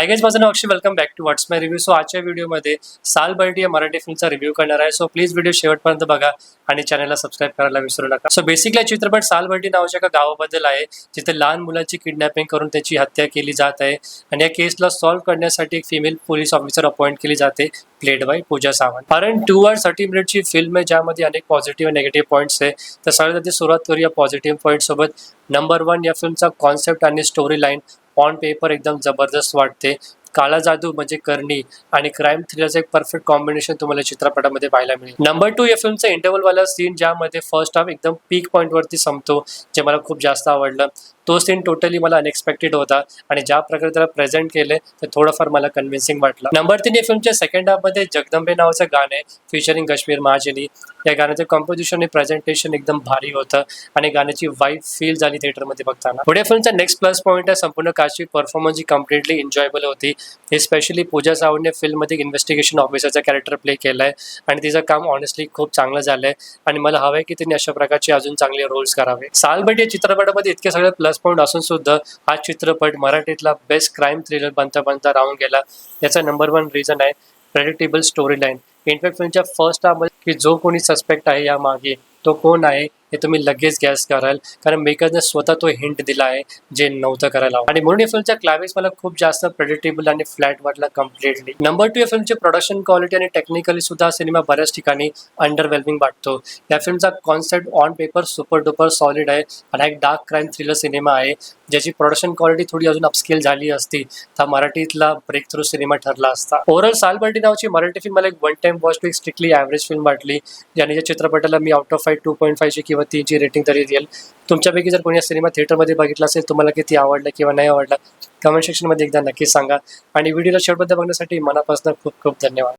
हाय guys, माझं नाव Akshay. Welcome back to what's my review. So आजच्या व्हिडिओमध्ये सालबर्डी या मराठी फिल्मचा रिव्ह्यू करणार आहे. सो प्लीज व्हिडिओ शेवटपर्यंत बघा आणि चॅनलला सबस्क्राईब करायला विसरू नका. सो बेसिकली चित्रपट सालबर्डी नावाच्या एका गावाबद्दल आहे, जिथे लहान मुलाची किडनॅपिंग करून त्याची हत्या केली जात आहे आणि या केसला सॉल्व्ह करण्यासाठी एक फिमेल पोलीस ऑफिसर अपॉइंट केली जाते, played by Pooja Sawant. Around 2 hours 30 मिनिटची फिल्म आहे, ज्यामध्ये अनेक पॉझिटिव्ह आणि निगेटिव्ह पॉईंट्स आहे. तर सगळ्यात आधी सुरुवात करूया पॉझिटिव्ह पॉईंट सोबत. नंबर 1, या फिल्मचा कॉन्सेप्ट आणि स्टोरी लाईन ऑन पेपर एकदम जबरदस्त वाटते. काळा जादू म्हणजे करणी आणि क्राईम थ्रिलरचं एक परफेक्ट कॉम्बिनेशन तुम्हाला चित्रपटामध्ये पाहायला मिळेल. नंबर 2, या फिल्मचा इंटरव्हलवाला सीन, ज्यामध्ये फर्स्ट हाफ एकदम पीक पॉईंटवरती संपतो, जे मला खूप जास्त आवडलं. तो सीन टोटली मला अनएक्सपेक्टेड होता आणि ज्या प्रकारे त्याला प्रेझेंट केले ते थोडंफार मला कन्व्हिन्सिंग वाटलं. नंबर 3, या फिल्मच्या सेकंड हाफमध्ये जगदंबे नावाचं गाणं आहे, फिचरिंग कश्मीर महाजनी. या गाण्याचं कंपोजिशन आणि प्रेझेंटेशन एकदम भारी होतं आणि गाण्याची वाईब फील झाली थिएटरमध्ये बघताना. पुढे फिल्मचा नेक्स्ट प्लस पॉईंट आहे संपूर्ण कास्टची परफॉर्मन्स, जी कम्प्लिटली एन्जॉयबल होती. स्पेशली पूजा सावंतने फिल्ममध्ये इन्व्हेस्टिगेशन ऑफिसरचा कॅरेक्टर प्ले केलाय आणि तिचं काम ऑनेस्टली खूप चांगलं झालंय आणि मला हवंय की तिने अशा प्रकारचे अजून चांगले रोल्स करावे. सालबर्डी या चित्रपटामध्ये इतके सगळे प्लस पॉईंट असून सुद्धा हा चित्रपट मराठीतला बेस्ट क्राईम थ्रिलर बनता राहून गेला. याचा नंबर 1 रिझन आहे प्रेडिक्टेबल स्टोरी लाईन. इनफॅक्ट फिल्मच्या फर्स्ट हाफमध्ये की जो कोणी सस्पेक्ट आहे या मागे तो कोण आहे हे तुम्ही लगेच गॅस कराल, कारण मेकरने स्वतः तो हिंट दिला आहे जे नव्हतं करायला हवं. आणि म्हणून या फिल्मचा क्लायमॅक्स मला खूप जास्त प्रेडिक्टेबल आणि फ्लॅट वाटला कम्प्लिटली. नंबर 2, या फिल्मची प्रोडक्शन क्वालिटी आणि टेक्निकली सुद्धा सिनेमा बऱ्याच ठिकाणी अंडरवेल्मिंग वाटतो. या फिल्मचा concept on paper super duper solid आहे आणि एक डार्क क्राईम थ्रिलर सिनेमा आहे, ज्याची प्रोडक्शन क्वालिटी थोडी अजून अपस्केल झाली असती तर मराठीतला ब्रेक थ्रू सिनेमा ठरला असता. ओव्हरऑल सालबर्डी नावाची मराठी फिल्म मला एक वन टाइम वॉच टू एक स्ट्रिक्टली ॲव्हरेज फिल्म वाटली, ज्याने या चित्रपटाला मी आउट ऑफ 5 2.5 किंवा 3 रेटिंग तरी देईल. तुमच्यापैकी जर कोणी सिनेमा थिएटरमध्ये बघितला असेल, तुम्हाला किती आवडलं किंवा नाही आवडलं कमेंट सेक्शनमध्ये एकदा नक्की सांगा आणि व्हिडिओला शेवटपर्यंत बघण्यासाठी मनापासून खूप खूप धन्यवाद.